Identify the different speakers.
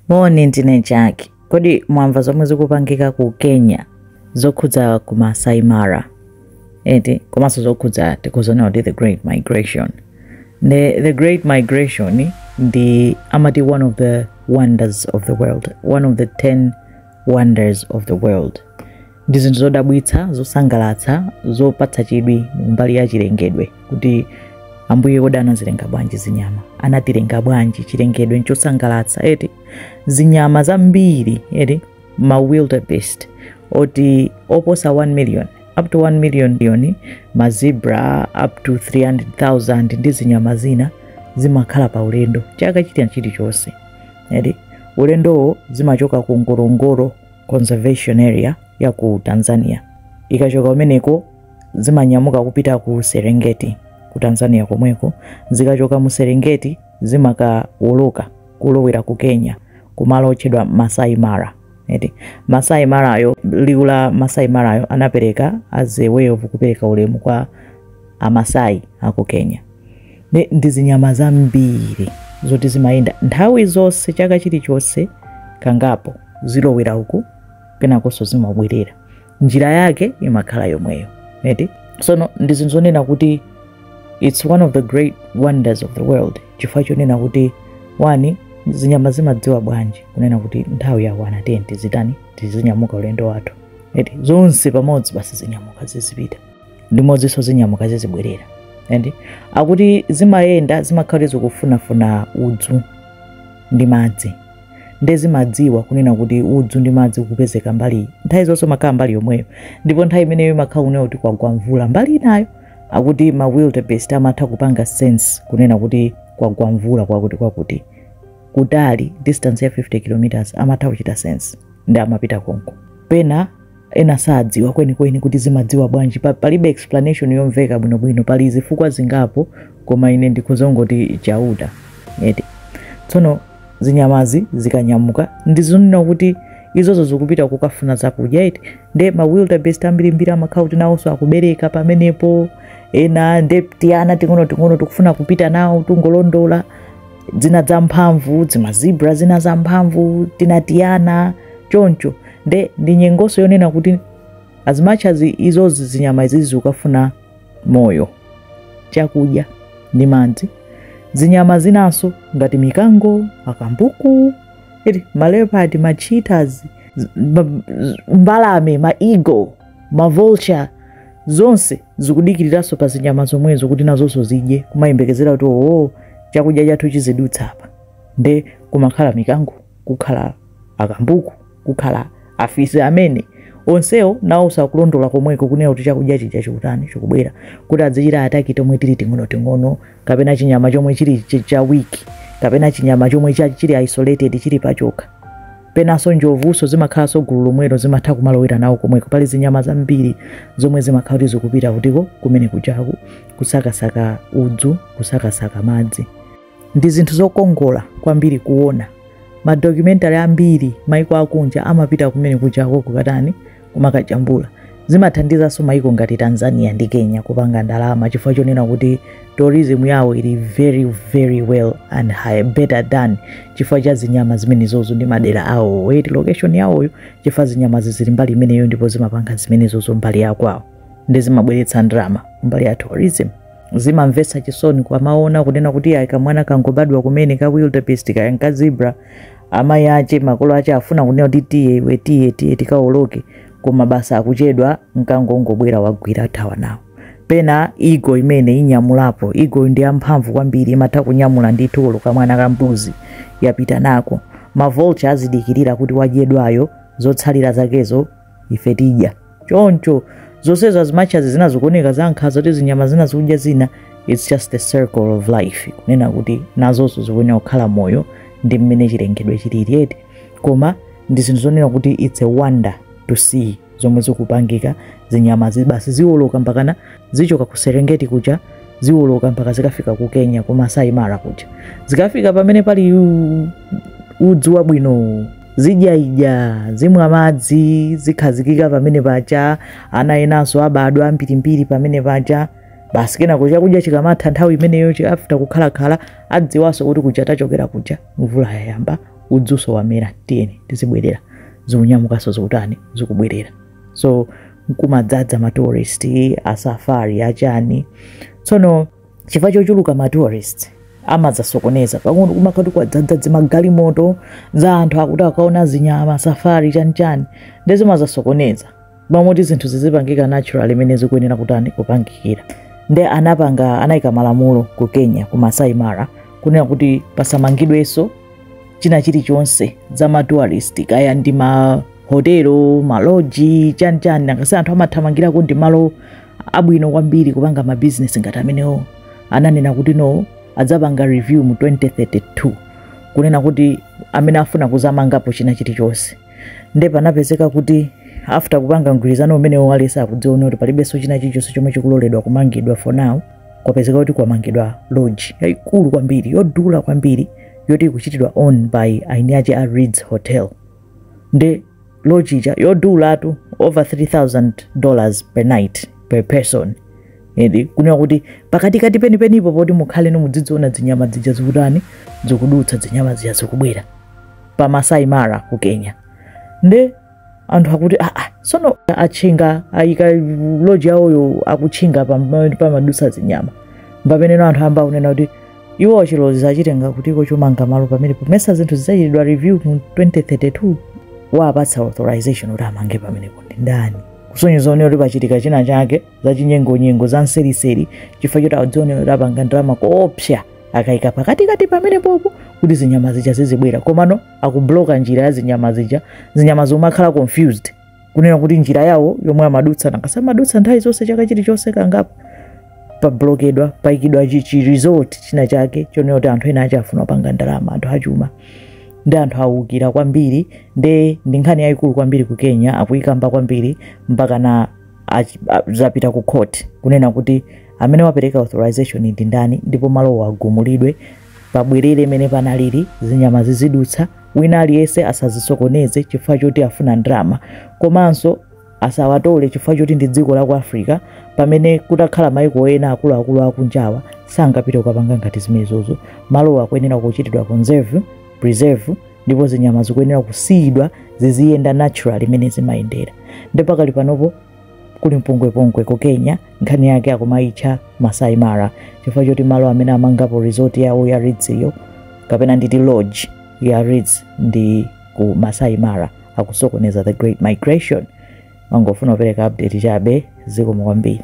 Speaker 1: Moni ndine Jackie. Kodi mwamva zomwe zikupangika ku Kenya zokhudza ku Masai Mara. Komanso zokhudza tikuzona the Great Migration. The Great Migration ndi amati one of the wonders of the world, one of the 10 wonders of the world. Ndi zinthu zodabwitsa, zosangalatsa, zopatsa chidwi mbali ya chilengedwe kuti Ambuye woda anazilenga bwanji zinyama, anatilenga bwanji chilengedwe nchosangalatsa zinyama zambiri ma wildebeest oti oposa 1 million up to 1 million ma zebra up to 300,000 ndi zinyama zina zimakhala pa ulendo chaka chilichonse. Ulendo zimachoka ku Ngorongoro Conservation Area ya ku Tanzania, ikachoka umeneko zimanyamuka kupita ku Serengeti ku Tanzania komweko, zikachoka mu Serengeti zimakawoloka kulowera ku Kenya kumalo otchedwa Masai Mara. Masai Mara yo, liwu la Masai Mara yo anapereka as a way of kupereka ulemu kwa Amasai ako Kenya. Ndi zinyama zambiri zoti zimayenda nthawi zonse chaka chilichonse kangapo zilowera huku kenakonso zimabwerera, njira yake imakhala yomweyo. Sono ndi zinthu zonena kuti it's one of the great wonders of the world. Chifukwa chonena kuti wani zinyama zimadziwa bwanji kunena kuti nthawi yakwana tizitani tizinyamuka ulendo wathu. Zonse pamodzi basi zinyamuka zizipita, limodzinso zinyamuka zizibwerera. Akuti zimayenda zimakhala zikufunafuna udzu ndi madzi, ndi zimadziwa kunena kuti udzu ndi madzi kupezeka mbali nthawi zonse makhala mbali yomweyo, ndipo nthawi imeneyo imakhala kunena kuti kwagwa mvula mbali inayo. Akuti ma wildebeest amatha kupanga sense kunena kuti kwagwa mvula kwakuti kutali distance ya 50 kilometers amatha kuchita sense ndi amapita konko. Pena ena sadziwa kwenikweni kuti zimadziwa bwanji, palibe explanation yomveka bwinobwino, pali zifukwa zingapo koma ine ndikuzongoti chauta. Tsono zinyamazi zikanyamuka ndizonena kuti izozo zikupita kukafuna zakudya. Ndi ma wildebeest ambirimbiri amakhala kuti nawonso akubereka pamenepo, ena ndi tiana ting'ono tikufuna kupita nawo tungolondola, zina zamphamvu, zima zebra zina zamphamvu, tinatiana choncho. Ndi nyengoso yonena kuti as much as izozi zinyama izizi zikufuna moyo, chakudya ndi madzi, zinyama zinaso ngati mikango, akambuku, ma leopard, ma cheetahs, mbalame, ma eagle, ma vulture, zonse zikudikiriranso pa zinyama zomwezo kuti nazonso zidye, kumayembekezera kuti chakudya chathu chizidutsa apa. Ndi kumakhala mikango, kukhala akambuku, kukhala afisi amene onsewo nawo sakulondola komweko kunena kuti chakudya chija chikutani chikubwera kuti adzichita ataki tomwe tili ting'ono kapena chinyama chomwe chili cha wiki, kapena chinyama chomwe chili isolated chili pachokha. Penanso njovuso zimakhalanso gulu lomwelo zimatha kumalowera nawo komweko. Pali zinyama zambiri zomwe zimakhala kuti zikupita kutiko kumene kujaku kusakasaka udzu, kusakasaka madzi. Ndi zinthu zokongola kwambiri kuona. Ma documentary ambiri maiko akunja amapita kumene kujako kukatani kumakajambula. Zimathandizanso maiko ngati Tanzania ndi Kenya kupanga ndalama chifukwa chonena kuti tourism yawo ili very very well and high, better than chifukwa cha zinyama zimenezozo ndi madera awo. Location yawoyo chifukwa zinyama zili mbali imeneyo ndipo zimapanga zimenezozo mbali yakwawo ndi zimabweretsa ndalama mbali ya tourism. Zimamvetsa chisoni kwa maona kunena kuti akamwana kangobadwa kumene ka wildebeest ka zebra amayi ache makolo ache afuna kunena kuti tiye tikawoloke koma basa akuchedwa nkangongobwera wagwira thawa nawo. Pena eagle imene inyamulapo, eagle ndi amphamvu kwambiri, imatha kunyamula ndi tulo kamwana kambuzi yapita nako. Ma vulture azidikirira kuti wadyedwayo zotsalira zakezo ife tidya choncho. Zonsezo as much as zinazokuoneka zankhaza kuti zinyama zina zikudya zina, it's just the circle of life kunena kuti nazonso zikuyenera kukhala moyo ndi mmene chilengedwe chilili. Koma ndi zinthu zonena kuti it's a wonder to see zomwe zikupangika. Zinyama basi ziwoloka mpakana zichoka ku Serengeti kuja, ziwoloka mpaka zikafika ku Kenya ku Masai Mara kuja, zikafika pamene pali udzu wabwino, zidya zimwa madzi, zikhazikika pamene paja, ana enanso abadwa ambirimbiri pamene paja. Basi kena kuja kudya chikamatha nthawi imeneyo after kukhala adziwanso kuti kuja tachokera kuja mvula yayamba udzuso wamera tiyeni tizibwerera zikunyamukanso zikutani zikubwerera. So nkumadzaza ma tourist asafari achani. Tsono chifukwa chochuluka ma tourist amazasokoneza pang'ono kumakati kwadzadza zimagalimoto za anthu akuti akaona zinyama safari chani ndezi mazasokoneza mamoti zinthu zizipangika natural imene zikuyenera kutani kupangikira. Nde anayika malamulo ku Kenya ku Masai Mara kunena kuti pasamangidwenso china chilichonse za ma tourist kaya ndi ma hotelo maloji chani ngasi anthu amathamangira ku ndi malo abwino kwambiri kupanga ma business ngati amenewo. Ananena kuti no adzapanga review mu 2032 kunena kuti amene afuna kuzamangapo china chilichonse. Nde panapezeka kuti after kupanga mgwirizano umenewo alesa akudziona kuti palibenso china chilichonse chomwe chikuloledwa kumangidwa for now. Kwapezeka kuti kwamangidwa lodge yayikulu kwambiri yodula kwambiri yoti ikuchitidwa own by Ainyaje a Reeds Hotel. Nde lodge ija yodulatu over $3,000 per night per person. Edi kunena kuti pakatikati penipenipo poti mukhale mudzidziona zinyama zija zikutani zikudutsa zinyama zija zikubwera pa Masai Mara ku Kenya. Nde anthu akuti sono achinga ayika lodge yawoyo akuchinga pa madutsa zinyama. Pamene anthu amba unena kuti iwo chilozi achitenga kutiko chomanga malo pamene pomesa zinthu zizachitidwa review mu 2032 wapatsa authorization kuti amange pamene ndi ndani. Kusonyeza kuti pachitika china chake za chinyengo za nseriseri chifukwa choti adzione kuti apanga ndalama koopsa akayika pakatikati pamene popo kuti zinyama zija zizibwera. Komano akubloka njira ya zinyama zomakhala confused kunena kuti njira yawo yomwe amadutsa nakasamadutsa nthawi zonse chaka chilichonse kangapo pablokedwa paikidwa chi resort china chake chonena kuti anthu ena achafuna kupanga ndalama anthu achuma. Ndi anthu awukira kwambiri ndi nkhani yayikulu kwambiri ku Kenya akuyikamba kwambiri mpaka na zapita ku court kunena kuti amene wapereka authorization ndi ndani ndipo malowa agumulidwe pabwerere imene panalili zinyama zizidutsa wina aliyese asazisokoneze chifukwa choti afuna ndalama komanso asawatole chifukwa choti ndi dziko la ku Africa pamene kutakhala maiko ena akuluakulu akunjawa sangapite kukapanga ngati zimenezozo. Malowa akuyenera kuchitidwa preserve ndipo zinyama zikuyenera kusiyidwa ziziyenda natural imene zimayendera. Ndipo pakali panopo kuli mpungwepungwe ku Kenya nkhani yake akumaitcha Masai Mara chifukwa choti malo amene amangapo resort yawo ya Reeds iyo kapena nditi lodge ya Reeds ndi ku Masai Mara akusokoneza the Great Migration. Mangofuna kupereka update chabe zikomo kwambiri.